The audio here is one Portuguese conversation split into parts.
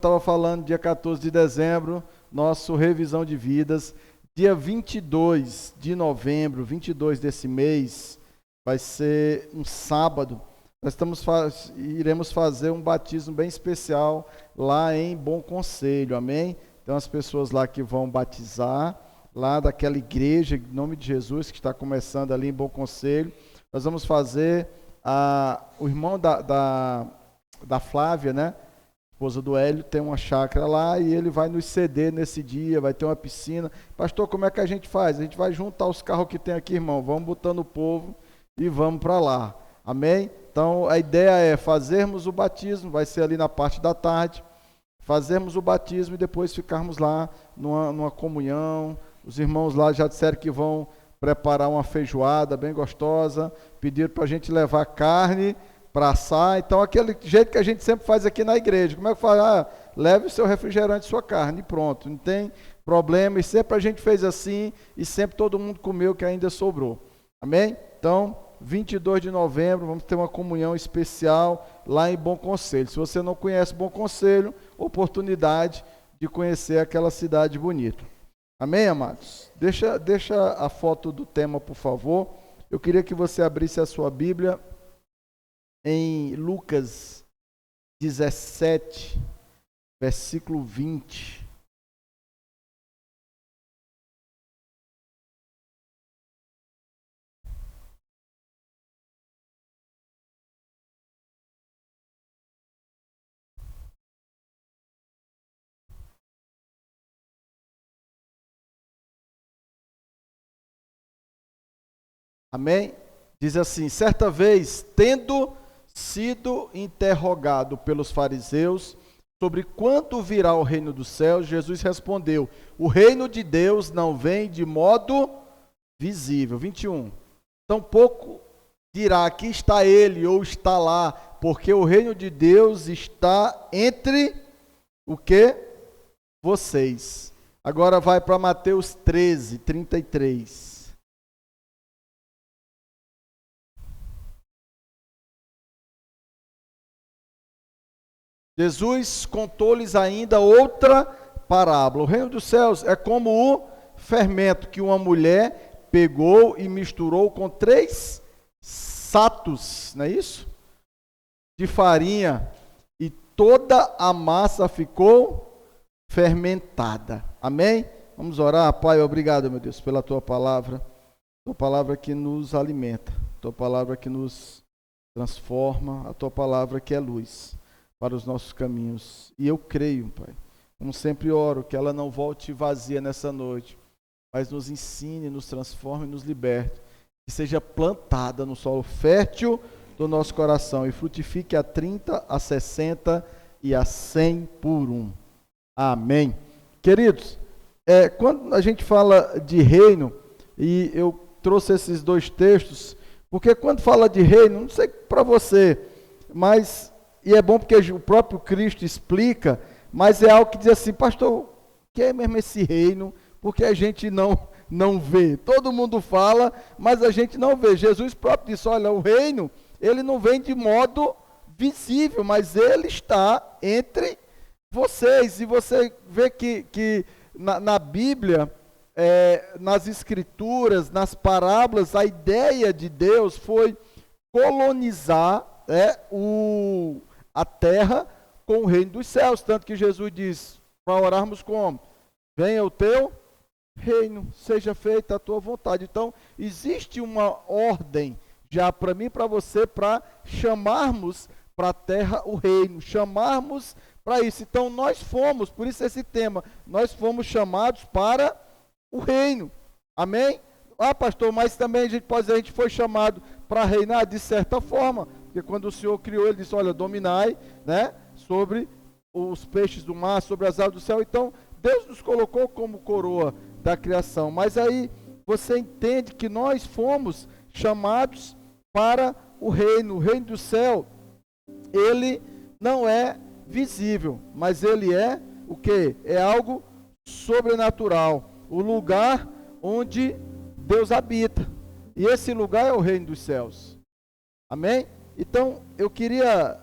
Estava falando dia 14 de dezembro, nosso revisão de vidas. Dia 22 de novembro, 22 desse mês, vai ser um sábado. Nós iremos fazer um batismo bem especial lá em Bom Conselho, amém? Então as pessoas lá que vão batizar, lá daquela igreja, em nome de Jesus, que está começando ali em Bom Conselho, nós vamos fazer, o irmão da Flávia, né? Esposa do Hélio, tem uma chácara lá e ele vai nos ceder nesse dia, vai ter uma piscina. Pastor, como é que a gente faz? A gente vai juntar os carros que tem aqui, irmão, vamos botando o povo e vamos para lá, amém? Então a ideia é fazermos o batismo, vai ser ali na parte da tarde, fazermos o batismo e depois ficarmos lá numa comunhão. Os irmãos lá já disseram que vão preparar uma feijoada bem gostosa, pediram para a gente levar carne para assar, então aquele jeito que a gente sempre faz aqui na igreja. Como é que faz? Leve o seu refrigerante, sua carne e pronto, não tem problema, e sempre a gente fez assim, e sempre todo mundo comeu que ainda sobrou, amém? Então, 22 de novembro, vamos ter uma comunhão especial lá em Bom Conselho. Se você não conhece Bom Conselho, oportunidade de conhecer aquela cidade bonita, amém, amados? Deixa a foto do tema, por favor. Eu queria que você abrisse a sua Bíblia em Lucas 17, versículo 20. Amém? Diz assim: certa vez, tendo sido interrogado pelos fariseus sobre quando virá o reino dos céus, Jesus respondeu: o reino de Deus não vem de modo visível. 21. Tampouco dirá aqui está ele ou está lá, porque o reino de Deus está entre o que? Vocês. Agora vai para Mateus 13, 33. Jesus contou-lhes ainda outra parábola. O reino dos céus é como o fermento que uma mulher pegou e misturou com 3 satos, não é isso? De farinha, e toda a massa ficou fermentada. Amém? Vamos orar. Pai, obrigado, meu Deus, pela tua palavra que nos alimenta, tua palavra que nos transforma, a tua palavra que é luz para os nossos caminhos. E eu creio, Pai, como sempre oro, que ela não volte vazia nessa noite, mas nos ensine, nos transforme e nos liberte, que seja plantada no solo fértil do nosso coração e frutifique a 30, a 60 e a 100 por 1. Amém. Queridos, quando a gente fala de reino, e eu trouxe esses 2 textos, porque quando fala de reino, não sei para você, mas... E é bom porque o próprio Cristo explica, mas é algo que diz assim: pastor, o que é mesmo esse reino? Porque a gente não vê. Todo mundo fala, mas a gente não vê. Jesus próprio disse: olha, o reino, ele não vem de modo visível, mas ele está entre vocês. E você vê que na Bíblia, nas Escrituras, nas parábolas, a ideia de Deus foi colonizar a terra com o reino dos céus, tanto que Jesus diz, para orarmos como? Venha o teu reino, seja feita a tua vontade. Então, existe uma ordem já para mim e para você, para chamarmos para a terra o reino, chamarmos para isso. Então, nós fomos, por isso esse tema, nós fomos chamados para o reino. Amém? Pastor, mas também a gente pode dizer, a gente foi chamado para reinar de certa forma, porque quando o Senhor criou, ele disse, olha, dominai, né, sobre os peixes do mar, sobre as aves do céu. Então, Deus nos colocou como coroa da criação, mas aí você entende que nós fomos chamados para o reino do céu. Ele não é visível, mas ele é o quê? É algo sobrenatural, o lugar onde Deus habita, e esse lugar é o reino dos céus. Amém? Então, eu queria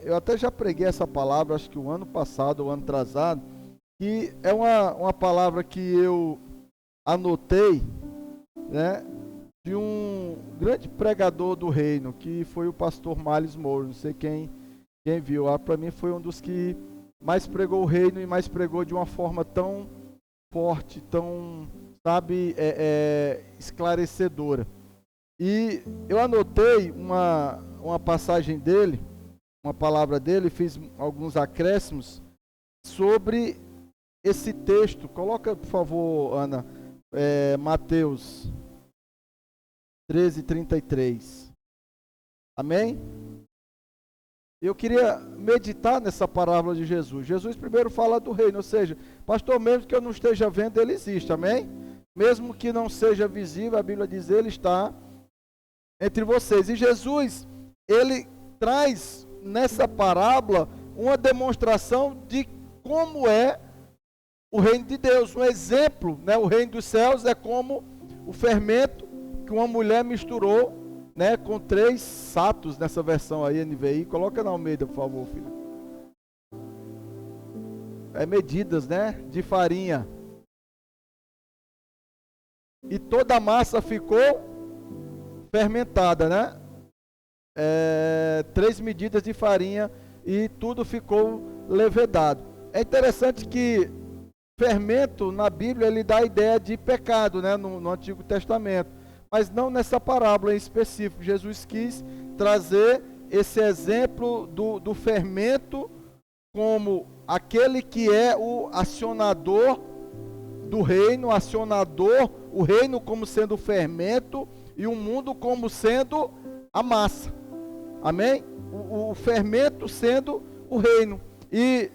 eu até já preguei essa palavra, acho que o ano passado, o ano atrasado, que é uma palavra que eu anotei, né, de um grande pregador do reino, que foi o pastor Miles Moore. Não sei quem viu. Para mim foi um dos que mais pregou o reino e mais pregou de uma forma tão forte, tão, sabe, esclarecedora. E eu anotei uma passagem dele, uma palavra dele, fiz alguns acréscimos sobre esse texto. Coloca, por favor, Ana, Mateus 13:33. Amém? Eu queria meditar nessa parábola de Jesus. Jesus primeiro fala do reino, ou seja, pastor, mesmo que eu não esteja vendo, ele existe, amém? Mesmo que não seja visível, a Bíblia diz, ele está entre vocês. E Jesus, ele traz nessa parábola uma demonstração de como é o reino de Deus, um exemplo, né? O reino dos céus é como o fermento que uma mulher misturou, né, com 3 satos nessa versão aí, NVI. Coloca na Almeida, por favor, filho. Medidas, né, de farinha. E toda a massa ficou fermentada, né? 3 medidas de farinha e tudo ficou levedado. É interessante que fermento na Bíblia ele dá a ideia de pecado, né, no Antigo Testamento, mas não nessa parábola em específico. Jesus quis trazer esse exemplo do fermento como aquele que é o acionador do reino, o reino como sendo o fermento e o mundo como sendo a massa. Amém? O fermento sendo o reino. E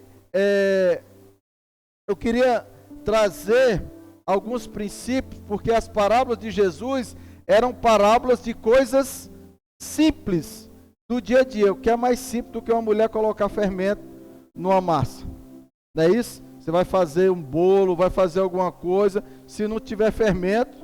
eu queria trazer alguns princípios, porque as parábolas de Jesus eram parábolas de coisas simples do dia a dia. O que é mais simples do que uma mulher colocar fermento numa massa? Não é isso? Você vai fazer um bolo, vai fazer alguma coisa, se não tiver fermento,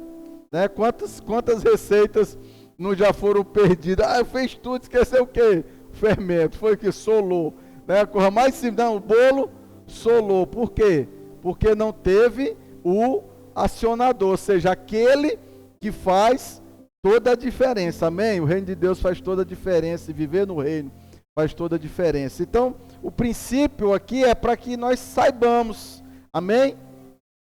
né? Quantas receitas não já foram perdidas? Ah, eu fiz tudo, esqueceu o quê? Fermento, foi que solou, né? A coisa mais simples, não, o bolo solou. Por quê? Porque não teve o acionador, ou seja, aquele que faz toda a diferença. Amém? O reino de Deus faz toda a diferença, e viver no reino faz toda a diferença. Então, o princípio aqui é para que nós saibamos, amém?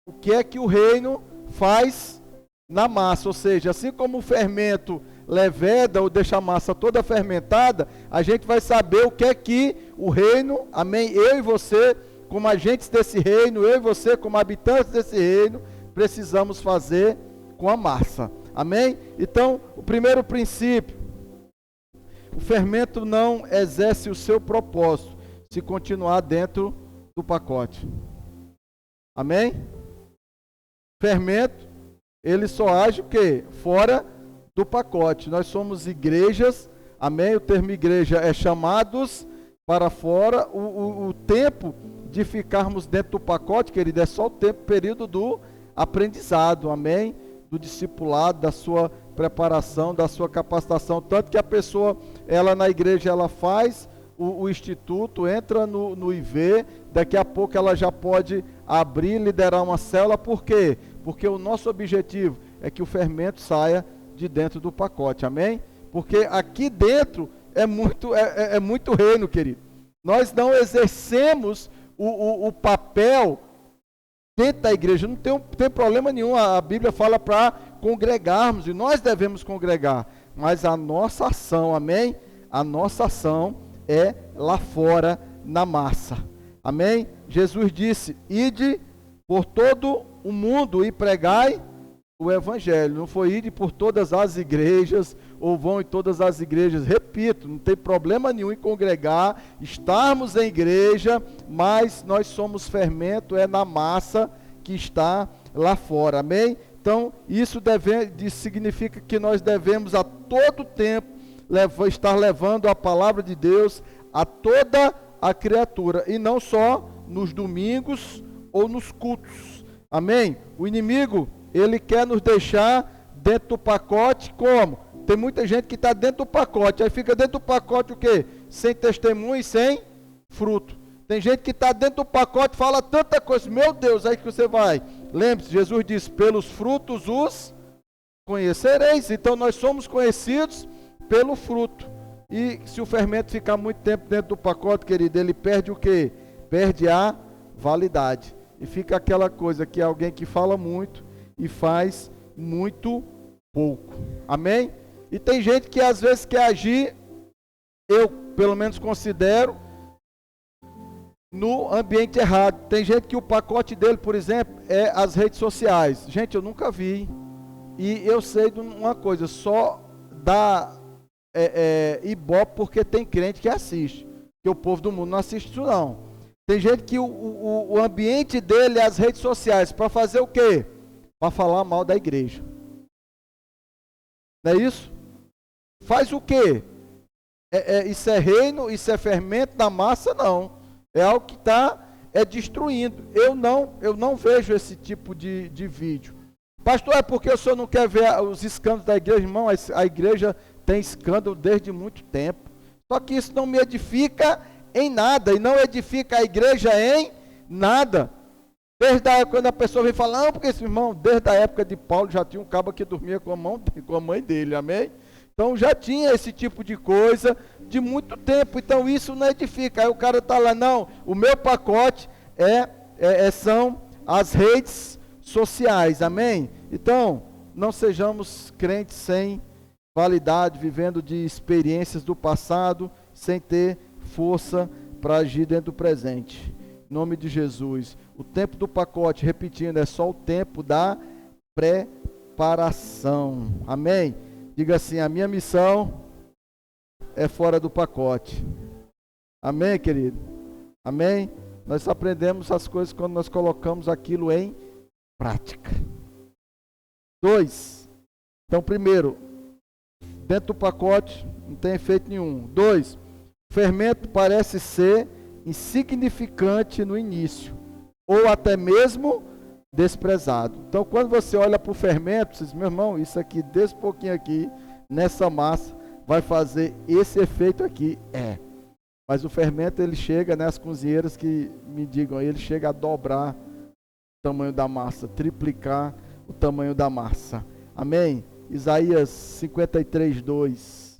O que é que o reino faz na massa, ou seja, assim como o fermento leveda ou deixa a massa toda fermentada, a gente vai saber o que é que o reino, amém? Eu e você, como agentes desse reino, eu e você, como habitantes desse reino, precisamos fazer com a massa, amém? Então, o primeiro princípio: o fermento não exerce o seu propósito se continuar dentro do pacote. Amém? Fermento, ele só age o quê? Fora do pacote. Nós somos igrejas, amém? O termo igreja é chamados para fora. O tempo de ficarmos dentro do pacote, querido, é só o tempo, período do aprendizado, amém? Do discipulado, da sua preparação, da sua capacitação. Tanto que a pessoa, ela na igreja, ela faz o instituto, entra no IV, daqui a pouco ela já pode abrir, liderar uma célula. Por quê? Porque o nosso objetivo é que o fermento saia de dentro do pacote, amém? Porque aqui dentro é muito reino, querido. Nós não exercemos o papel dentro da igreja, não tem problema nenhum. A Bíblia fala para congregarmos, e nós devemos congregar, mas a nossa ação, amém? A nossa ação é lá fora, na massa, amém? Jesus disse: ide por todo o mundo e pregai o evangelho. Não foi ide por todas as igrejas, ou vão em todas as igrejas. Repito, não tem problema nenhum em congregar, estarmos em igreja, mas nós somos fermento, é na massa que está lá fora, amém? Então, isso significa que nós devemos a todo tempo estar levando a palavra de Deus a toda a criatura, e não só nos domingos ou nos cultos, amém? O inimigo, ele quer nos deixar dentro do pacote. Como? Tem muita gente que está dentro do pacote, aí fica dentro do pacote o quê? sem testemunho e sem fruto. Tem gente que está dentro do pacote e fala tanta coisa. Meu Deus, aí que você vai. Lembre-se, Jesus disse, pelos frutos os conhecereis. Então nós somos conhecidos pelo fruto. E se o fermento ficar muito tempo dentro do pacote, querido, ele perde o quê? Perde a validade. E fica aquela coisa que é alguém que fala muito e faz muito pouco. Amém? E tem gente que às vezes quer agir, eu pelo menos considero, no ambiente errado. Tem gente que o pacote dele, por exemplo, é as redes sociais. Gente, eu nunca vi. E eu sei de uma coisa, só dá ibope porque tem crente que assiste. Que o povo do mundo não assiste isso não. Tem gente que o ambiente dele é as redes sociais. Para fazer o quê? Para falar mal da igreja. Não é isso? Faz o quê? Isso é reino, isso é fermento da massa? Não. É algo que está destruindo. Eu não vejo esse tipo de vídeo. Pastor, é porque o senhor não quer ver os escândalos da igreja? Irmão, a igreja tem escândalo desde muito tempo. Só que isso não me edifica em nada. E não edifica a igreja em nada. Desde a época quando a pessoa vem falar, não, porque esse irmão, desde a época de Paulo, já tinha um cabo que dormia com a mãe dele, amém? Então já tinha esse tipo de coisa de muito tempo, então isso não edifica. Aí o cara está lá, não, o meu pacote são as redes sociais, amém? Então, não sejamos crentes sem validade, vivendo de experiências do passado, sem ter força para agir dentro do presente. Em nome de Jesus. O tempo do pacote, repetindo, é só o tempo da preparação, amém? Diga assim, a minha missão é fora do pacote. Amém, querido? Amém? Nós aprendemos as coisas quando nós colocamos aquilo em prática. 2. Então, primeiro, dentro do pacote não tem efeito nenhum. 2. O fermento parece ser insignificante no início, ou até mesmo desprezado. Então, quando você olha para o fermento, você diz, meu irmão, isso aqui, desse pouquinho aqui, nessa massa, vai fazer esse efeito aqui. Mas o fermento, ele chega, né, as cozinheiras que me digam, ele chega a dobrar o tamanho da massa, triplicar o tamanho da massa. Amém? Isaías 53, 2.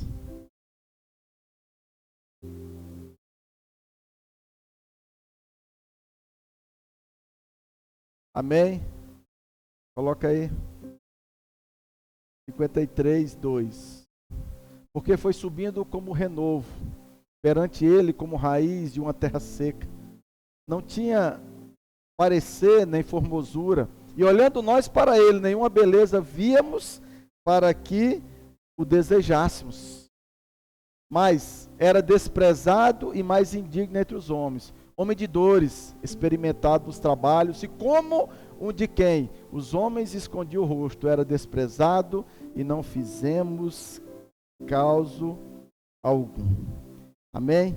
Amém? Coloca aí. 53, 2. Porque foi subindo como renovo, perante ele como raiz de uma terra seca. Não tinha parecer nem formosura. E olhando nós para ele, nenhuma beleza víamos para que o desejássemos. Mas era desprezado e mais indigno entre os homens. Homem de dores, experimentado nos trabalhos, e como um de quem os homens escondiam o rosto, era desprezado e não fizemos caso algum. Amém?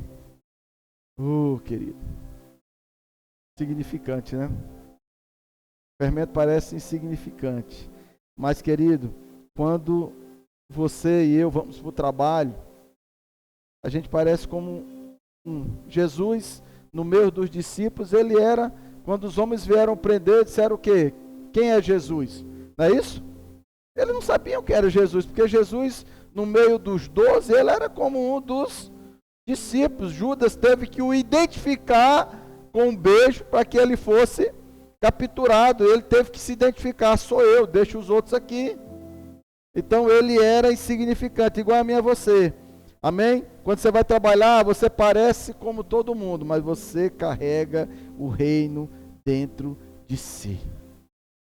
Querido. Significante, né? O fermento parece insignificante. Mas, querido, quando você e eu vamos para o trabalho, a gente parece como Jesus, no meio dos discípulos, ele era, quando os homens vieram prender, disseram o quê? Quem é Jesus? Não é isso? Eles não sabiam quem era Jesus, porque Jesus, no meio dos 12, ele era como um dos discípulos. Judas teve que o identificar com um beijo para que ele fosse capturado. Ele teve que se identificar, sou eu, deixa os outros aqui. Então ele era insignificante, igual a mim e a você. Amém? Quando você vai trabalhar, você parece como todo mundo, mas você carrega o reino dentro de si.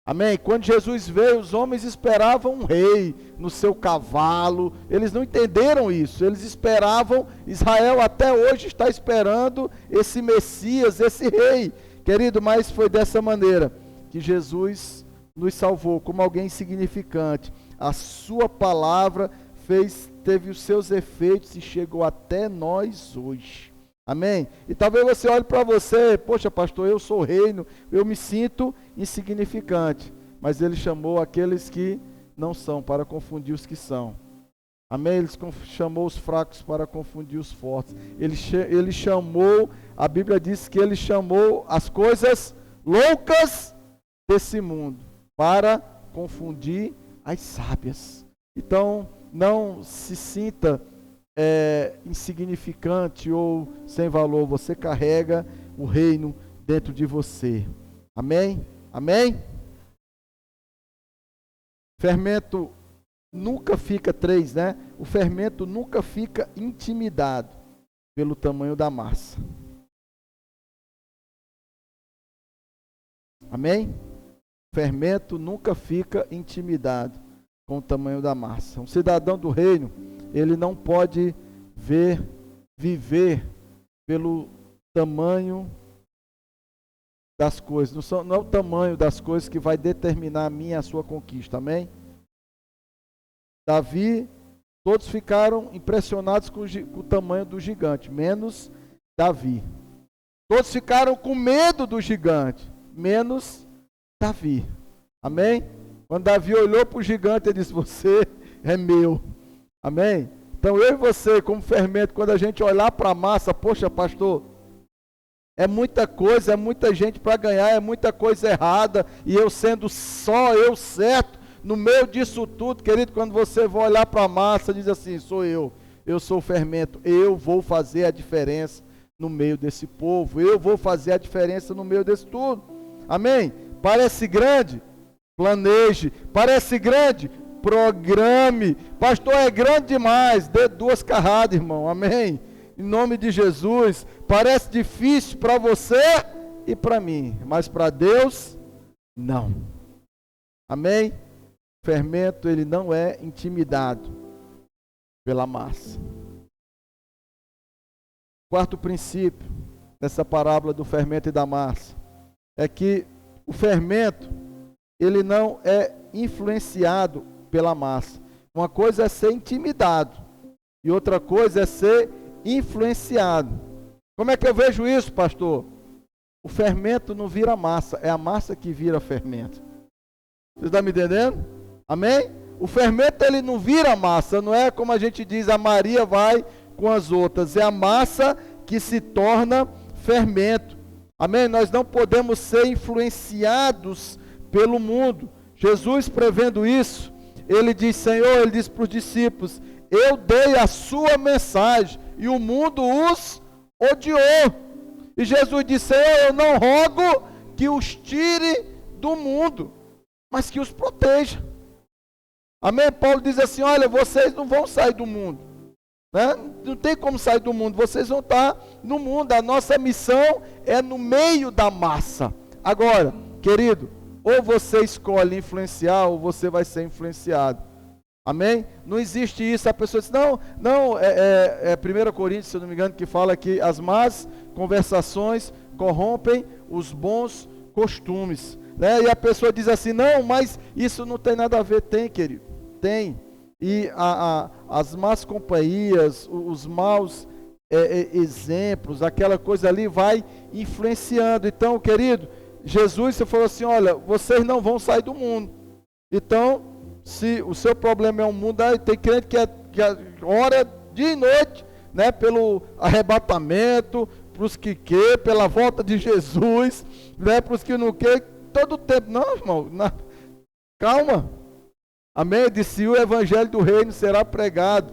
Amém? Quando Jesus veio, os homens esperavam um rei no seu cavalo. Eles não entenderam isso. Eles esperavam, Israel até hoje está esperando esse Messias, esse rei. Querido, mas foi dessa maneira que Jesus nos salvou, como alguém insignificante. A sua palavra teve os seus efeitos e chegou até nós hoje. Amém? E talvez você olhe para você, poxa pastor, eu sou reino, eu me sinto insignificante. Mas ele chamou aqueles que não são, para confundir os que são. Amém? Ele chamou os fracos para confundir os fortes. Ele chamou, a Bíblia diz que ele chamou as coisas loucas desse mundo para confundir as sábias. Então, não se sinta insignificante ou sem valor. Você carrega o reino dentro de você. Amém? Amém? Fermento nunca fica, 3, né? O fermento nunca fica intimidado pelo tamanho da massa. Amém? O fermento nunca fica intimidado com o tamanho da massa. Um cidadão do reino, ele não pode viver pelo tamanho das coisas. Não é o tamanho das coisas que vai determinar a minha e a sua conquista. Amém? Davi, todos ficaram impressionados com o tamanho do gigante, menos Davi. Todos ficaram com medo do gigante, menos Davi. Amém? Quando Davi olhou para o gigante, ele disse: você é meu. Amém? Então eu e você, como fermento, quando a gente olhar para a massa, poxa, pastor, é muita coisa, é muita gente para ganhar, é muita coisa errada, e eu sendo só eu certo, no meio disso tudo, querido, quando você vai olhar para a massa, diz assim: sou eu sou o fermento, eu vou fazer a diferença no meio desse povo, eu vou fazer a diferença no meio desse tudo. Amém? Parece grande? Planeje. Parece grande? Programe. Pastor, é grande demais. Dê 2 carradas, irmão. Amém? Em nome de Jesus. Parece difícil para você e para mim, mas para Deus, não. Amém? O fermento, ele não é intimidado pela massa. Quarto princípio dessa parábola do fermento e da massa é que o fermento, ele não é influenciado pela massa. Uma coisa é ser intimidado e outra coisa é ser influenciado. Como é que eu vejo isso, pastor? O fermento não vira massa, é a massa que vira fermento. Você está me entendendo? Amém? O fermento, ele não vira massa, não é como a gente diz, a Maria vai com as outras, é a massa que se torna fermento. Amém? Nós não podemos ser influenciados pelo mundo. Jesus, prevendo isso, ele diz: Senhor, ele diz para os discípulos: eu dei a sua mensagem e o mundo os odiou. E Jesus disse: Senhor, eu não rogo que os tire do mundo, mas que os proteja. Amém? Paulo diz assim: olha, vocês não vão sair do mundo, né? Não tem como sair do mundo, vocês vão estar no mundo. A nossa missão é no meio da massa. Agora, querido, ou você escolhe influenciar, ou você vai ser influenciado. Amém? Não existe isso. A pessoa diz: não, é 1 Coríntios, se eu não me engano, que fala que as más conversações corrompem os bons costumes, né? E a pessoa diz assim: não, mas isso não tem nada a ver. Tem, querido, tem. E as más companhias, os maus exemplos, aquela coisa ali vai influenciando. Então, querido, Jesus, você falou assim: olha, vocês não vão sair do mundo. Então, se o seu problema é o mundo, aí tem crente que ora dia e noite, né, pelo arrebatamento, para os que quer, pela volta de Jesus, né, para os que não quer, todo o tempo. Não, irmão, calma. Amém? Disse: o evangelho do reino será pregado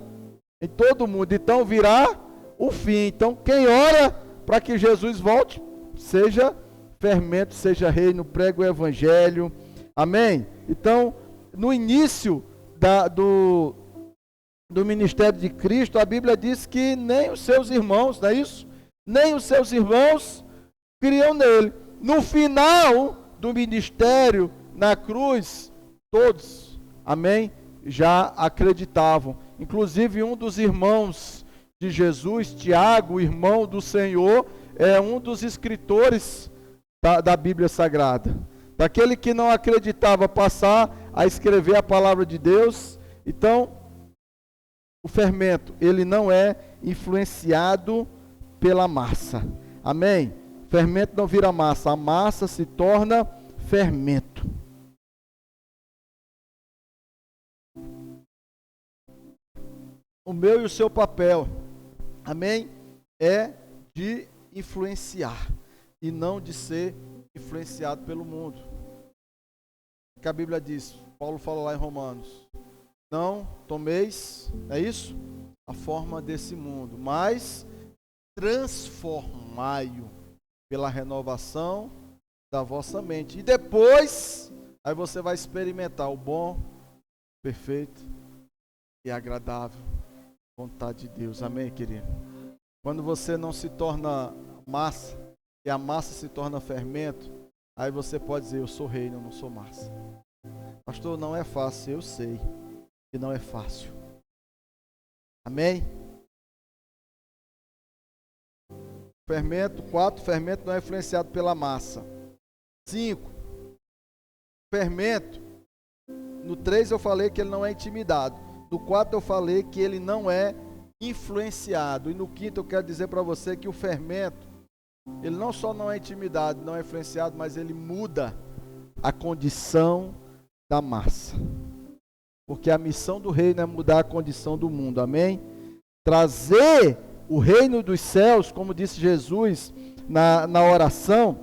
em todo mundo, então virá o fim. Então, quem ora para que Jesus volte, seja fermento, seja reino, prega o evangelho. Amém? Então, no início do ministério de Cristo, a Bíblia diz que nem os seus irmãos, não é isso? Nem os seus irmãos criam nele. No final do ministério, na cruz, todos, amém, já acreditavam. Inclusive um dos irmãos de Jesus, Tiago, irmão do Senhor, é um dos escritores da Bíblia Sagrada. Daquele que não acreditava passar a escrever a palavra de Deus. Então, o fermento, ele não é influenciado pela massa. Amém? Fermento não vira massa, a massa se torna fermento. o meu e o seu papel, amém? É de influenciar e não de ser influenciado pelo mundo. O que a Bíblia diz, Paulo fala lá em Romanos, não tomeis, é isso? A forma desse mundo, mas transformai-o pela renovação da vossa mente. E depois, aí você vai experimentar o bom, perfeito e agradável vontade de Deus. Amém, querido? Quando você não se torna massa, e a massa se torna fermento, aí você pode dizer, eu sou reino, eu não sou massa. Pastor, não é fácil, eu sei que não é fácil. Amém? Fermento, 4, fermento não é influenciado pela massa. 5, fermento, no 3 eu falei que ele não é intimidado. No 4 eu falei que ele não é influenciado. E no 5 eu quero dizer para você que o fermento, ele não só não é intimidado, não é influenciado, mas ele muda a condição da massa. Porque a missão do reino é mudar a condição do mundo, amém? Trazer o reino dos céus, como disse Jesus na oração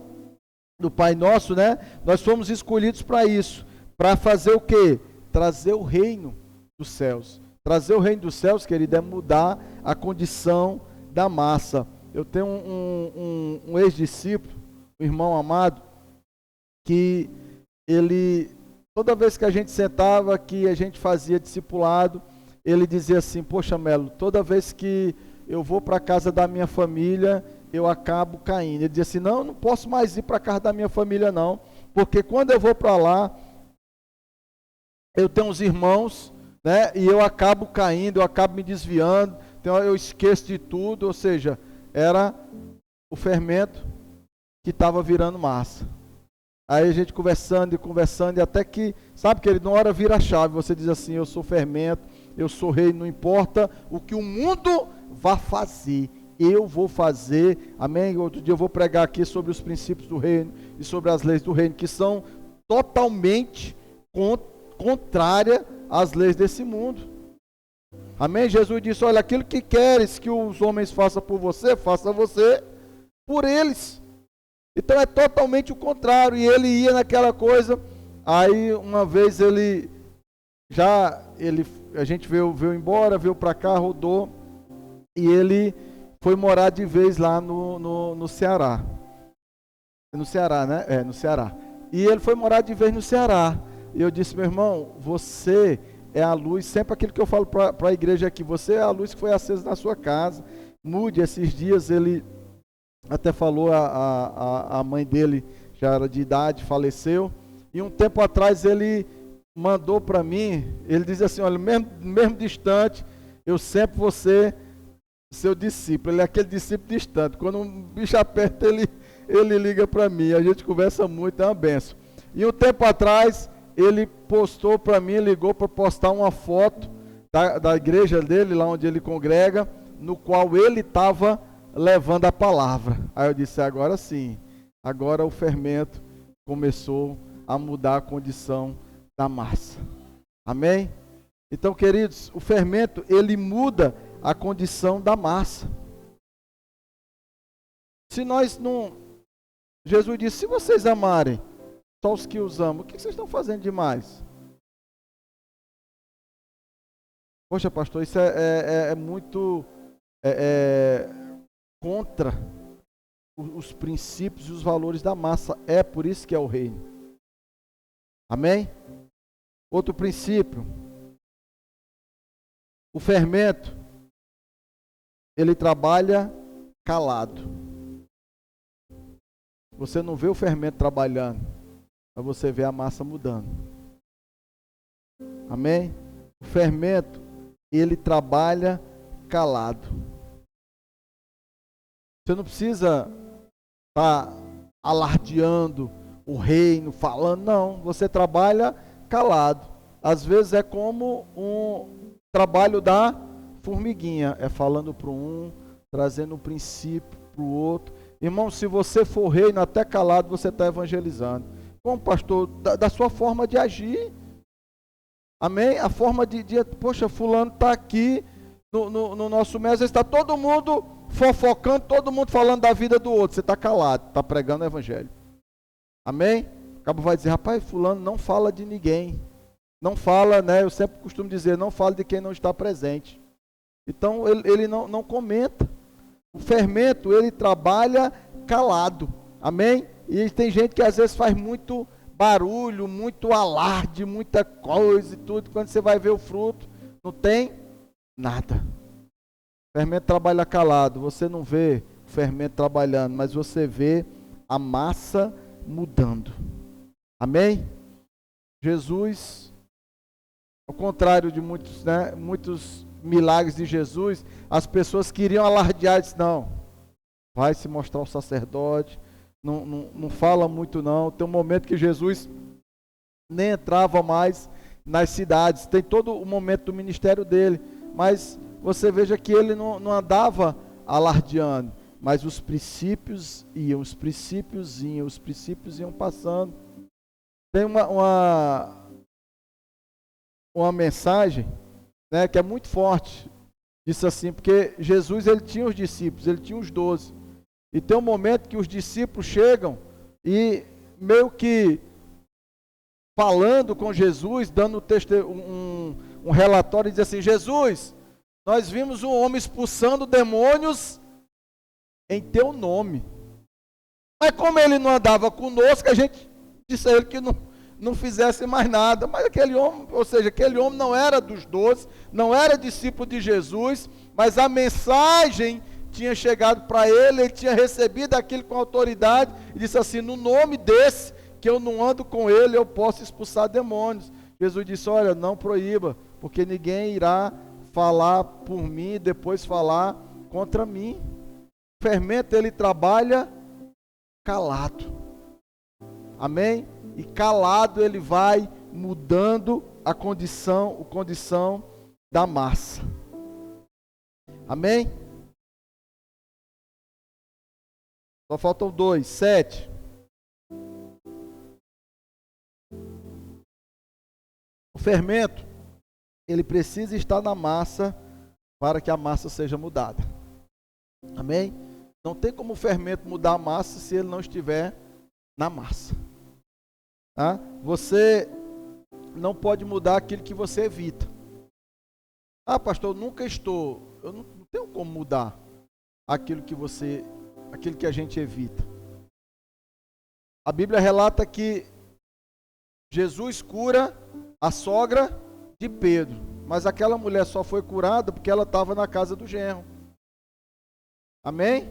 do Pai Nosso, né? Nós fomos escolhidos para isso, para fazer o quê? Trazer o reino dos céus. Trazer o reino dos céus, querido, é mudar a condição da massa. Eu tenho um ex-discípulo, um irmão amado, que ele, toda vez que a gente sentava, que a gente fazia discipulado, ele dizia assim, poxa Melo, toda vez que eu vou para a casa da minha família, eu acabo caindo. Ele dizia assim, não, eu não posso mais ir para a casa da minha família não, porque quando eu vou para lá, eu tenho uns irmãos, né, e eu acabo caindo, eu acabo me desviando, então eu esqueço de tudo, ou seja, era o fermento que estava virando massa. Aí a gente conversando, e até que, sabe que ele na hora vira a chave, você diz assim, eu sou fermento, eu sou rei, não importa o que o mundo vá fazer, eu vou fazer, amém? Outro dia eu vou pregar aqui sobre os princípios do reino e sobre as leis do reino, que são totalmente contrárias às leis desse mundo. Amém? Jesus disse, olha, aquilo que queres que os homens façam por você, faça você por eles. Então é totalmente o contrário, e ele ia naquela coisa, aí uma vez a gente veio embora, veio para cá, rodou, e ele foi morar de vez lá no Ceará. No Ceará, né? No Ceará. E ele foi morar de vez no Ceará. E eu disse, meu irmão, você é a luz, sempre aquilo que eu falo para a igreja aqui, você é a luz que foi acesa na sua casa. Mude. Esses dias ele até falou, a mãe dele já era de idade, faleceu. E um tempo atrás ele mandou para mim, ele dizia assim, olha, mesmo distante, eu sempre vou ser seu discípulo. Ele é aquele discípulo distante. Quando um bicho aperta, ele liga para mim. A gente conversa muito, é uma benção. E um tempo atrás, ele postou para mim, ligou para postar uma foto da igreja dele, lá onde ele congrega, no qual ele estava levando a palavra. Aí eu disse, agora sim, agora o fermento começou a mudar a condição da massa. Amém? Então, queridos, o fermento, ele muda a condição da massa. Se nós não... Jesus disse, se vocês amarem só os que os amam, o que vocês estão fazendo demais? Poxa, pastor, isso é muito contra os princípios e os valores da massa. É por isso que é o reino. Amém? Outro princípio. O fermento, ele trabalha calado. Você não vê o fermento trabalhando, mas você vê a massa mudando. Amém? O fermento, ele trabalha calado. Você não precisa estar alardeando o reino, falando, não. Você trabalha calado. Às vezes é como um trabalho da formiguinha, é falando para um, trazendo um princípio para o outro. Irmão, se você for reino até calado, você está evangelizando. Como pastor, da sua forma de agir. Amém? A forma de poxa, fulano está aqui, no nosso meio, às vezes está todo mundo fofocando, todo mundo falando da vida do outro. Você está calado, está pregando o evangelho. Amém? O cabo vai dizer, rapaz, fulano não fala de ninguém. Não fala, né? Eu sempre costumo dizer, não fala de quem não está presente. Então, ele não comenta. O fermento, ele trabalha calado. Amém? E tem gente que às vezes faz muito barulho, muito alarde, muita coisa e tudo. Quando você vai ver o fruto, não tem nada. O fermento trabalha calado. Você não vê o fermento trabalhando, mas você vê a massa mudando. Amém? Jesus, ao contrário de muitos, né, muitos milagres de Jesus, as pessoas queriam alardear e disse, não, vai se mostrar o sacerdote, não fala muito não. Tem um momento que Jesus nem entrava mais nas cidades, tem todo o momento do ministério dele, mas você veja que ele não andava alardeando, mas os princípios iam passando. Tem uma mensagem, né, que é muito forte, disse assim, porque Jesus, ele tinha os discípulos, ele tinha os 12, e tem um momento que os discípulos chegam e meio que falando com Jesus, dando um relatório, e diz assim, Jesus, nós vimos um homem expulsando demônios em teu nome, mas como ele não andava conosco, a gente disse a ele que não fizesse mais nada. Mas aquele homem, ou seja, aquele homem não era dos 12, não era discípulo de Jesus, mas a mensagem tinha chegado para ele, ele tinha recebido aquilo com autoridade, e disse assim, no nome desse, que eu não ando com ele, eu posso expulsar demônios. Jesus disse, olha, não proíba, porque ninguém irá falar por mim e depois falar contra mim. O fermento, ele trabalha calado. Amém? E calado ele vai mudando a condição da massa. Amém? Só faltam 2, 7. O fermento, ele precisa estar na massa para que a massa seja mudada. Amém? Não tem como o fermento mudar a massa se ele não estiver na massa. Tá? Você não pode mudar aquilo que você evita. Ah, pastor, eu nunca estou. Eu não tenho como mudar aquilo que a gente evita. A Bíblia relata que Jesus cura a sogra de Pedro, mas aquela mulher só foi curada porque ela estava na casa do genro. Amém?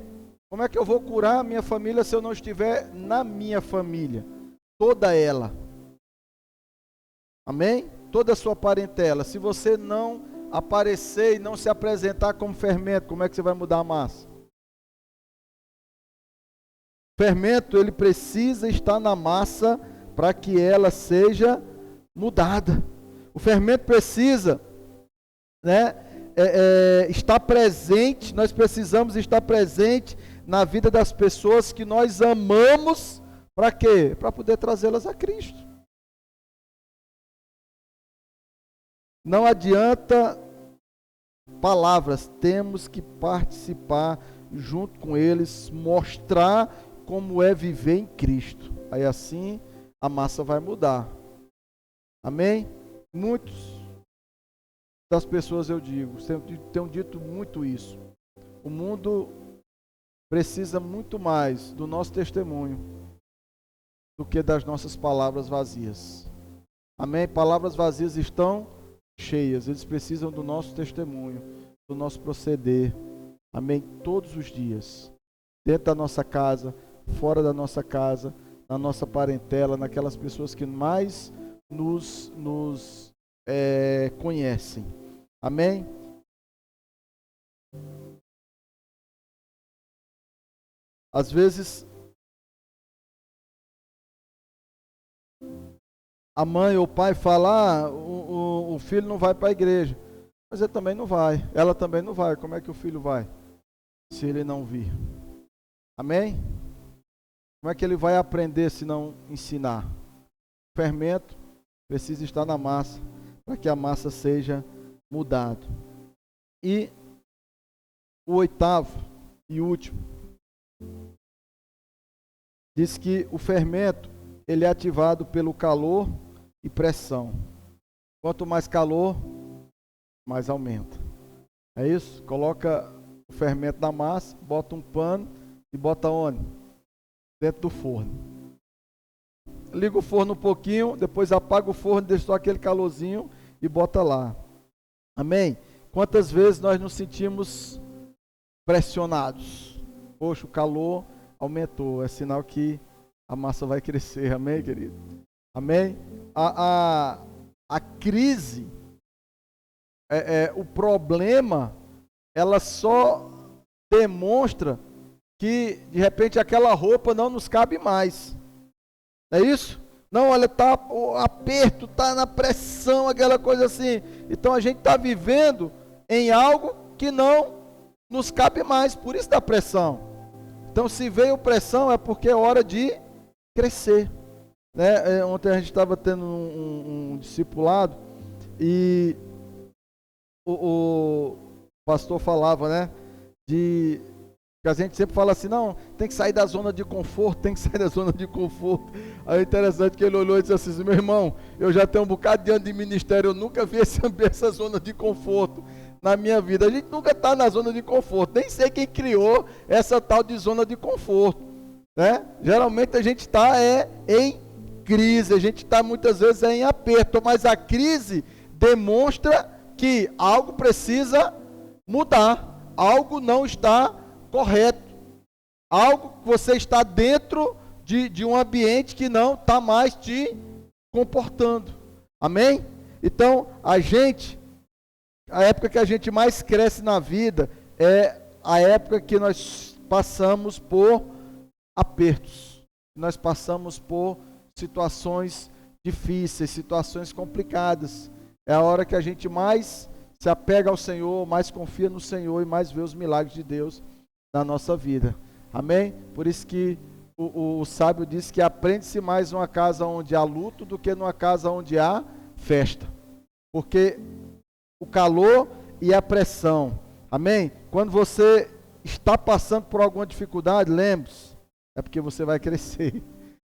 Como é que eu vou curar a minha família se eu não estiver na minha família? Toda ela. Amém? Toda a sua parentela. Se você não aparecer e não se apresentar como fermento, como é que você vai mudar a massa? O fermento, ele precisa estar na massa para que ela seja mudada. O fermento precisa, né, estar presente, nós precisamos estar presente na vida das pessoas que nós amamos. Para quê? Para poder trazê-las a Cristo. Não adianta palavras, temos que participar junto com eles, mostrar como é viver em Cristo. Aí assim a massa vai mudar. Amém? Muitas das pessoas, eu digo, tenho dito muito isso. O mundo precisa muito mais do nosso testemunho do que das nossas palavras vazias. Amém? Palavras vazias estão cheias, eles precisam do nosso testemunho, do nosso proceder. Amém? Todos os dias, dentro da nossa casa, fora da nossa casa, na nossa parentela, naquelas pessoas que mais nos conhecem. Amém? Às vezes a mãe ou o pai fala, o filho não vai para a igreja, mas ele também não vai, ela também não vai. Como é que o filho vai se ele não vir? Amém? Como é que ele vai aprender se não ensinar? O fermento precisa estar na massa para que a massa seja mudada. E o oitavo e último, diz que o fermento, ele é ativado pelo calor e pressão. Quanto mais calor, mais aumenta. É isso? Coloca o fermento na massa, bota um pano e bota onde? Dentro do forno. Liga o forno um pouquinho, depois apaga o forno, deixa só aquele calorzinho e bota lá. Amém? Quantas vezes nós nos sentimos pressionados? Poxa, o calor aumentou, é sinal que a massa vai crescer. Amém, querido? Amém? A crise, o problema, ela só demonstra que de repente aquela roupa não nos cabe mais. É isso? Não, olha, tá o aperto, tá na pressão, aquela coisa assim. Então a gente está vivendo em algo que não nos cabe mais, por isso da pressão. Então se veio pressão é porque é hora de crescer. Né? Ontem a gente estava tendo um discipulado e o pastor falava, né, que a gente sempre fala assim, não, tem que sair da zona de conforto, tem que sair da zona de conforto. Aí é interessante que ele olhou e disse assim, meu irmão, eu já tenho um bocado de ano de ministério, eu nunca vi essa zona de conforto na minha vida. A gente nunca está na zona de conforto, nem sei quem criou essa tal de zona de conforto, né? Geralmente a gente está em crise, a gente está muitas vezes em aperto, mas a crise demonstra que algo precisa mudar, algo não está correto, algo que você está dentro de um ambiente que não está mais te comportando, amém? Então, a época que a gente mais cresce na vida é a época que nós passamos por apertos, nós passamos por situações difíceis, situações complicadas, é a hora que a gente mais se apega ao Senhor, mais confia no Senhor e mais vê os milagres de Deus na nossa vida, amém? Por isso que o sábio diz que aprende-se mais numa casa onde há luto do que numa casa onde há festa, porque o calor e a pressão, amém? Quando você está passando por alguma dificuldade, lembre-se, é porque você vai crescer,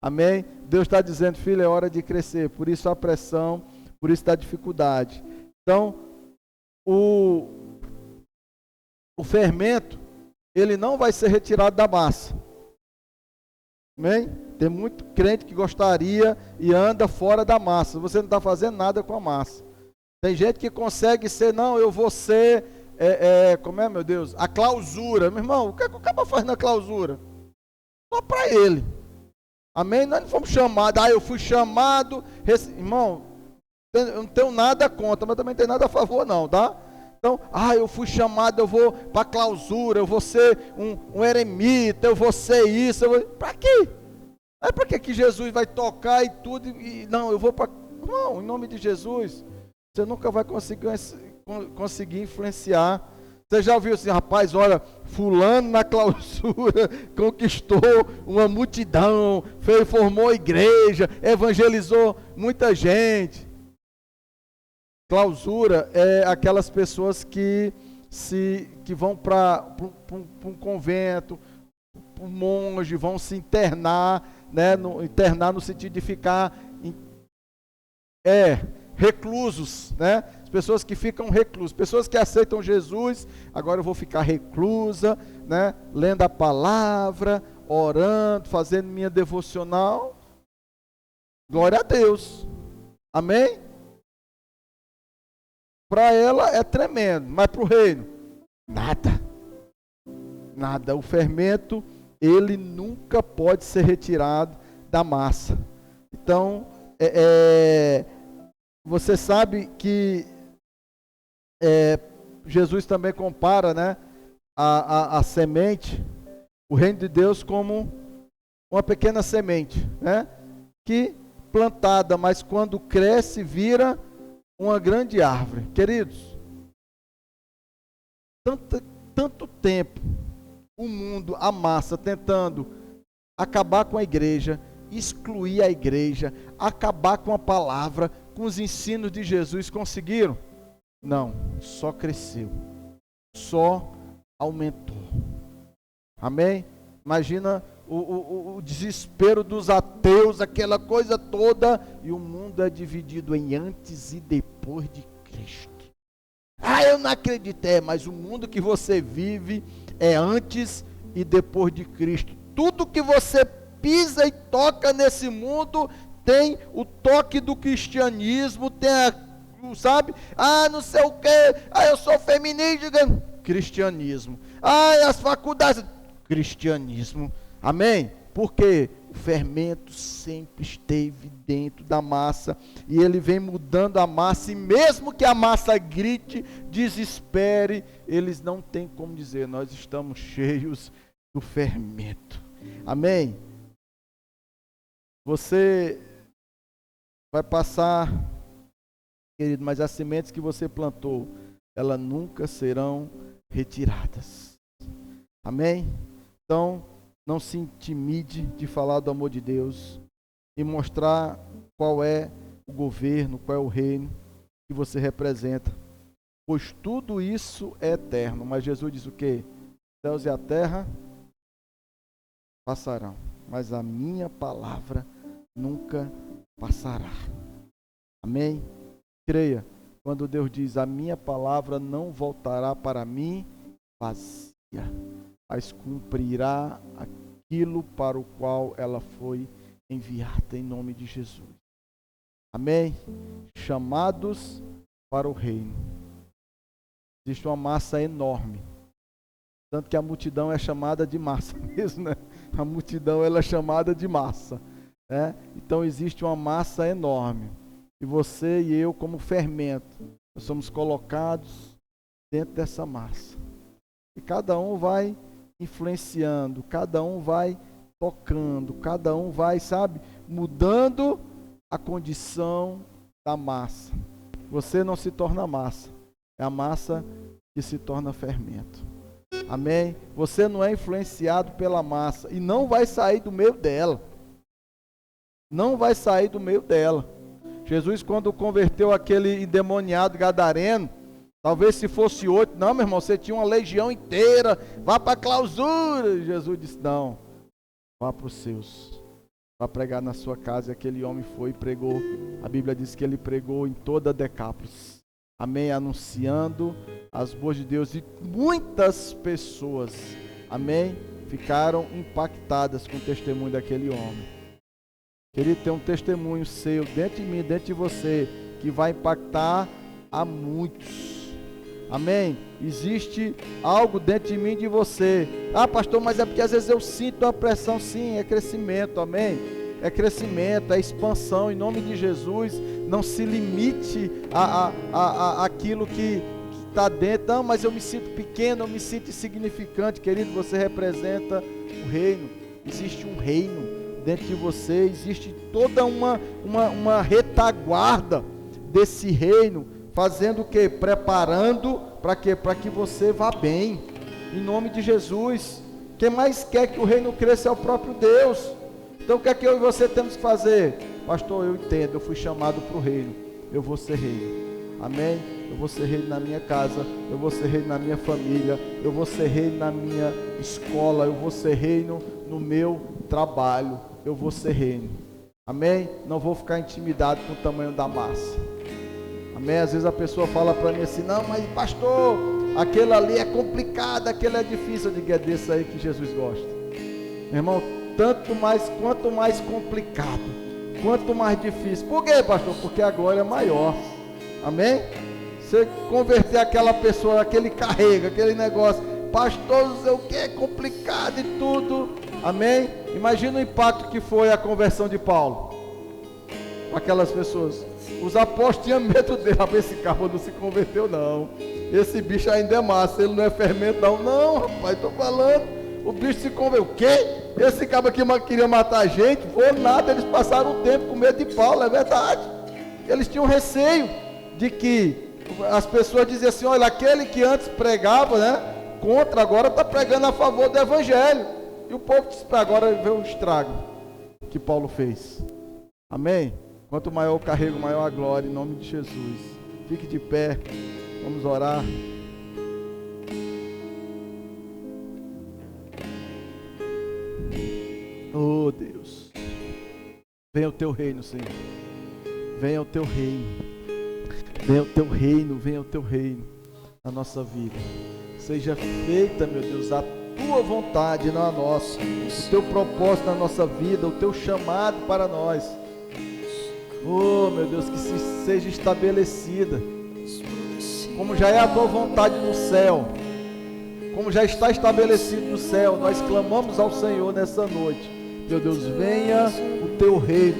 amém? Deus está dizendo, filho, é hora de crescer, por isso a pressão, por isso a dificuldade. Então, o fermento, ele não vai ser retirado da massa. Amém? Tem muito crente que gostaria e anda fora da massa. Você não está fazendo nada com a massa. Tem gente que consegue ser, não, eu vou ser, como é, meu Deus? A clausura. Meu irmão, o que o cara faz na clausura? Só para ele. Amém? Nós não fomos chamados. Eu fui chamado. Irmão, eu não tenho nada contra, mas também não tenho nada a favor não, tá? Então, eu fui chamado, eu vou para a clausura, eu vou ser um eremita, eu vou ser isso, para quê? É para que Jesus vai tocar e tudo, não, eu vou para... Não, em nome de Jesus, você nunca vai conseguir influenciar. Você já ouviu assim, rapaz, olha, fulano na clausura conquistou uma multidão, formou igreja, evangelizou muita gente. Clausura é aquelas pessoas que vão para um convento, um monge, vão se internar, né? Internar no sentido de ficar reclusos, né? As pessoas que ficam reclusas, pessoas que aceitam Jesus, agora eu vou ficar reclusa, né? Lendo a palavra, orando, fazendo minha devocional. Glória a Deus. Amém? Para ela é tremendo, mas para o reino, nada. O fermento, ele nunca pode ser retirado da massa. Então, você sabe que Jesus também compara, né, a semente, o reino de Deus como uma pequena semente, né, que plantada, mas quando cresce, vira uma grande árvore. Queridos, tanto tempo o mundo, a massa, tentando acabar com a igreja, excluir a igreja, acabar com a palavra, com os ensinos de Jesus, conseguiram? Não, só cresceu. só aumentou. Amém? Imagina o desespero dos ateus, aquela coisa toda, e o mundo é dividido em antes e depois de Cristo. Eu não acredito, mas o mundo que você vive é antes e depois de Cristo. Tudo que você pisa e toca nesse mundo tem o toque do cristianismo, tem sabe? Não sei o que, eu sou feminista, cristianismo. As faculdades, cristianismo. Amém? Porque o fermento sempre esteve dentro da massa, e ele vem mudando a massa, e mesmo que a massa grite, desespere, eles não têm como dizer, nós estamos cheios do fermento. Amém? Você vai passar, querido, mas as sementes que você plantou, elas nunca serão retiradas. Amém? Então, não se intimide de falar do amor de Deus e mostrar qual é o governo, qual é o reino que você representa. Pois tudo isso é eterno. Mas Jesus diz o quê? Os céus e a terra passarão, mas a minha palavra nunca passará. Amém? Creia, quando Deus diz, a minha palavra não voltará para mim vazia, mas cumprirá aquilo para o qual ela foi enviada, em nome de Jesus. Amém? Chamados para o reino. Existe uma massa enorme, tanto que a multidão é chamada de massa mesmo, né? A multidão ela é chamada de massa, né? Então existe uma massa enorme, e você e eu, como fermento, nós somos colocados dentro dessa massa, e cada um vai influenciando, cada um vai tocando, cada um vai, mudando a condição da massa. Você não se torna massa, é a massa que se torna fermento. Amém? Você não é influenciado pela massa e não vai sair do meio dela. Não vai sair do meio dela. Jesus, quando converteu aquele endemoniado gadareno, talvez se fosse 8, não, meu irmão, você tinha uma legião inteira, vá para a clausura. Jesus disse, não, vá para os seus, vá pregar na sua casa. E aquele homem foi e pregou. A Bíblia diz que ele pregou em toda Decápolis. Amém? Anunciando as boas de Deus, e muitas pessoas, amém, ficaram impactadas com o testemunho daquele homem. Querido, tem um testemunho seu dentro de mim, dentro de você, que vai impactar a muitos. Amém? Existe algo dentro de mim e de você. Pastor, mas é porque às vezes eu sinto uma pressão. Sim, é crescimento, amém? É crescimento, é expansão, em nome de Jesus. Não se limite a aquilo que está dentro. Não, mas eu me sinto pequeno, eu me sinto insignificante. Querido, você representa o reino. Existe um reino dentro de você, existe toda uma retaguarda desse reino, fazendo o quê? Preparando para quê? Para que você vá bem, em nome de Jesus. Quem mais quer que o reino cresça é o próprio Deus. Então o que é que eu e você temos que fazer? Pastor, eu entendo, eu fui chamado para o reino, eu vou ser reino, amém? Eu vou ser reino na minha casa, eu vou ser reino na minha família, eu vou ser reino na minha escola, eu vou ser reino no meu trabalho, eu vou ser reino, amém? Não vou ficar intimidado com o tamanho da massa, amém? Às vezes a pessoa fala para mim assim, não, mas pastor, aquele ali é complicado, aquele é difícil. Eu digo, é desse aí que Jesus gosta, meu irmão. Quanto mais complicado, quanto mais difícil. Por quê, pastor? Porque a glória é maior, amém? Você converter aquela pessoa, aquele carrega, aquele negócio, pastor, não sei o que, é complicado e tudo, amém? Imagina o impacto que foi a conversão de Paulo, aquelas pessoas. Os apóstolos tinham medo dele. Esse cabo não se converteu não, esse bicho ainda é massa, ele não é fermento não, rapaz, estou falando. O bicho se converteu. O quê? Esse cabo aqui queria matar a gente? Foi nada, eles passaram o tempo com medo de Paulo, é verdade. Eles tinham receio de que as pessoas diziam assim, olha, aquele que antes pregava, né, contra, agora está pregando a favor do evangelho. E o povo disse, agora vê o estrago que Paulo fez. Amém? Quanto maior o carrego, maior a glória, em nome de Jesus. Fique de pé, vamos orar. Venha o teu reino, Senhor. Venha o teu reino. Venha o teu reino, venha o teu reino na nossa vida. Seja feita, meu Deus, a tua vontade, não a nossa. O teu propósito na nossa vida, o teu chamado para nós. Oh, meu Deus, que seja estabelecida. Como já é a tua vontade no céu, como já está estabelecido no céu, nós clamamos ao Senhor nessa noite. Meu Deus, venha o teu reino.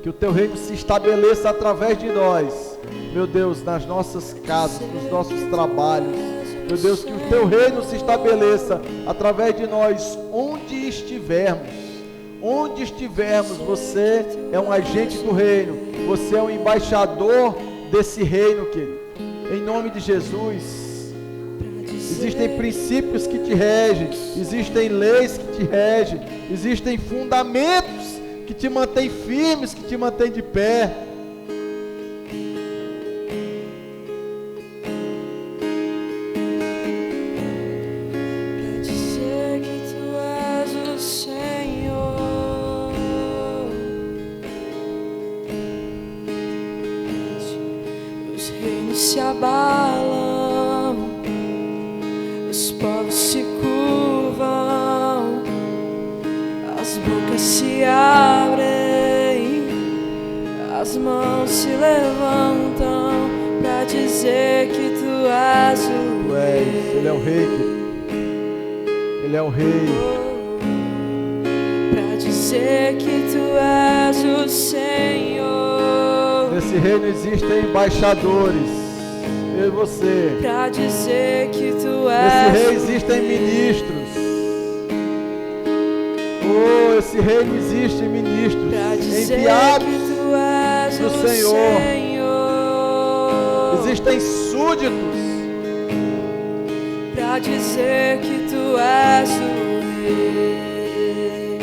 Que o teu reino se estabeleça através de nós. Meu Deus, nas nossas casas, nos nossos trabalhos. Meu Deus, que o teu reino se estabeleça através de nós, onde estivermos. Onde estivermos, você é um agente do reino. Você é um embaixador desse reino, querido. Em nome de Jesus. Existem princípios que te regem. Existem leis que te regem. Existem fundamentos que te mantêm firmes, que te mantêm de pé. Se abalam, os povos se curvam, as bocas se abrem, as mãos se levantam pra dizer que tu és o rei. Ele é o rei, ele é o rei. Pra dizer que tu és o Senhor. Nesse reino existem embaixadores. Eu e você. Pra dizer que tu és. Nesse rei o existem ministros. Oh, esse reino existe ministros. Pra dizer enviados que tu és do o Senhor. Senhor. Existem súditos. Pra dizer que tu és o rei.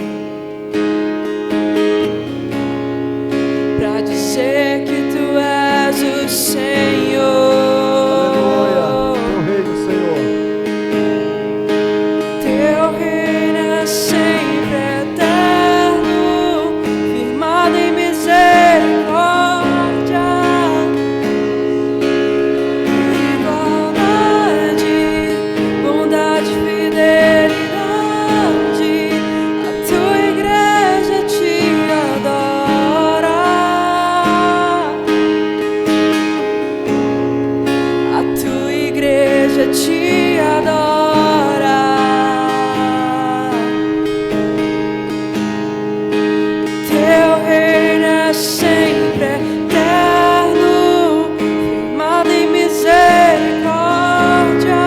Pra dizer que tu és o Senhor. Te adora, teu reino é sempre eterno, firmado em misericórdia,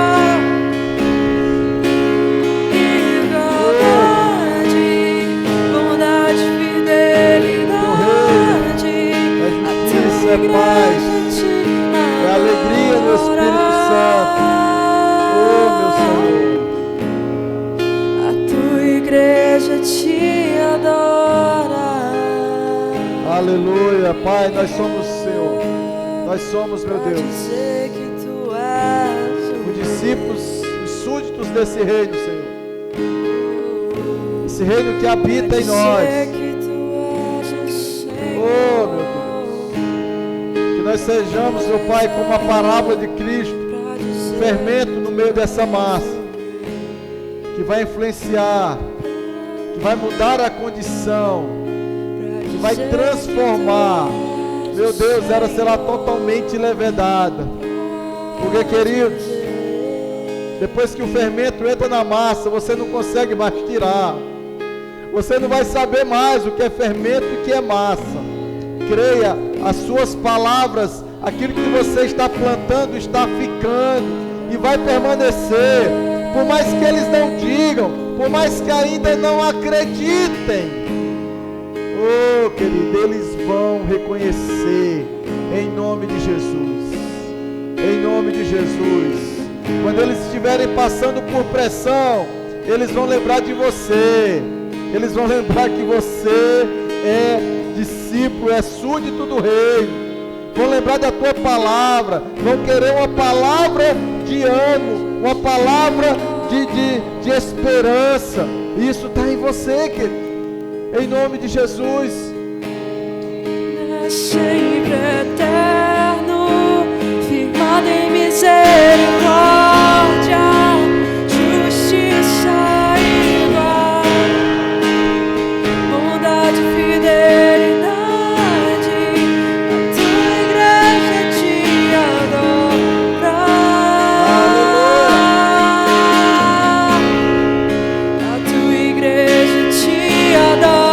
igualdade, bondade, fidelidade, a tua igreja te adora. É a alegria do Espírito Santo. Igreja te adora. Aleluia, Pai, nós somos Senhor. Nós somos, meu Deus, os discípulos, os súditos desse reino, Senhor. Esse reino que habita em nós. Oh, meu Deus, que nós sejamos, meu Pai, como a parábola de Cristo, um fermento no meio dessa massa, que vai influenciar, que vai mudar a condição, que vai transformar. Meu Deus, ela será totalmente levedada. Porque, queridos, depois que o fermento entra na massa, você não consegue mais tirar. Você não vai saber mais o que é fermento e o que é massa. Creia, as suas palavras, aquilo que você está plantando está ficando e vai permanecer. Por mais que eles não digam, por mais que ainda não acreditem, oh, querido, eles vão reconhecer em nome de Jesus. Em nome de Jesus. Quando eles estiverem passando por pressão, eles vão lembrar de você. Eles vão lembrar que você é discípulo, é súdito do reino. Vão lembrar da tua palavra. Vão querer uma palavra de ânimo, uma palavra de esperança. Isso está em você, querido. em nome de Jesus. É sempre eterno, firmado em misericórdia, justiça igual, bondade e fidelidade, a tua igreja te adora. A tua igreja te adora.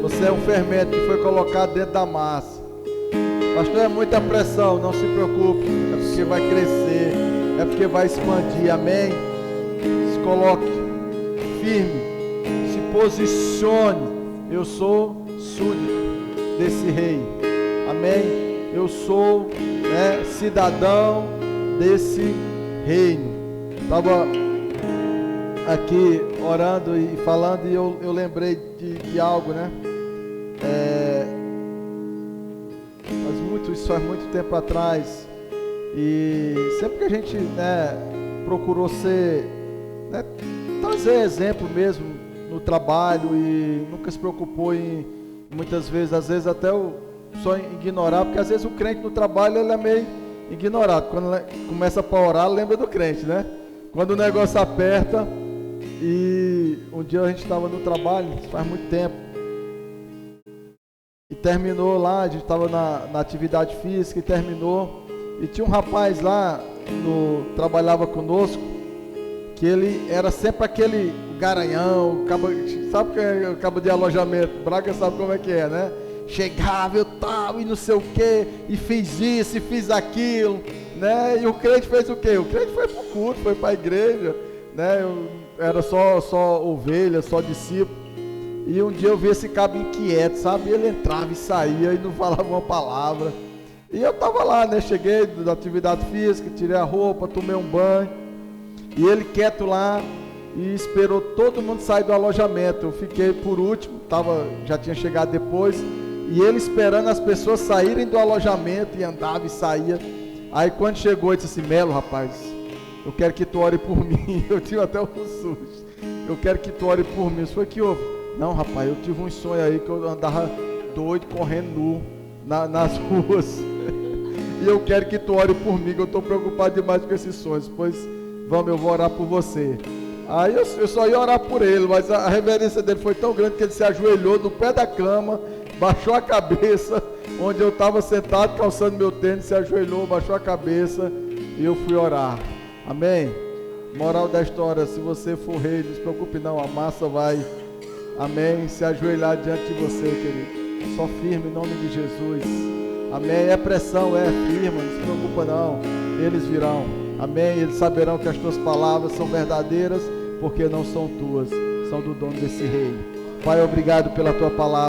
Você é um fermento que foi colocado dentro da massa. Pastor, é muita pressão, não se preocupe, é porque vai crescer, é porque vai expandir, amém? Se coloque firme, se posicione. Eu sou súdito desse rei, amém? Eu sou cidadão desse reino. Estava aqui orando e falando e eu lembrei de algo, né? Isso faz muito tempo atrás, e sempre que a gente procurou ser, trazer exemplo mesmo no trabalho, e nunca se preocupou em, muitas vezes, às vezes até só ignorar, porque às vezes o crente no trabalho ele é meio ignorado. Quando começa para orar, lembra do crente, né? Quando o negócio aperta. E um dia a gente estava no trabalho, faz muito tempo, e terminou lá, a gente estava na atividade física e terminou, e tinha um rapaz lá, trabalhava conosco, que ele era sempre aquele garanhão, sabe que é o cabo de alojamento, Braga sabe como é que é, né? Chegava, eu tal, e não sei o que, e fiz isso, e fiz aquilo, né? E o crente fez o quê? O crente foi para o culto, foi para a igreja, né? Era só ovelha, só discípulo. E um dia eu vi esse cabo inquieto, sabe? Ele entrava e saía e não falava uma palavra. E eu tava lá, né? Cheguei da atividade física, tirei a roupa, tomei um banho. E ele quieto lá e esperou todo mundo sair do alojamento. Eu fiquei por último, já tinha chegado depois. E ele esperando as pessoas saírem do alojamento, e andava e saía. Aí quando chegou, ele disse assim: Melo, rapaz, eu quero que tu ore por mim. Eu tive até um susto. Eu quero que tu ore por mim. Isso foi que houve. Não, rapaz, eu tive um sonho aí que eu andava doido, correndo nu nas ruas. E eu quero que tu ore por mim, que eu estou preocupado demais com esses sonhos. Pois, vamos, eu vou orar por você. Aí eu só ia orar por ele, mas a reverência dele foi tão grande que ele se ajoelhou no pé da cama, baixou a cabeça, onde eu estava sentado calçando meu tênis, se ajoelhou, baixou a cabeça, e eu fui orar. Amém? Moral da história: se você for rei, não se preocupe não, a massa vai, amém, se ajoelhar diante de você, querido. Só firme em nome de Jesus. Amém? É pressão, firma, não se preocupa não, eles virão. Amém? Eles saberão que as tuas palavras são verdadeiras, porque não são tuas, são do dono desse reino. Pai, obrigado pela tua palavra.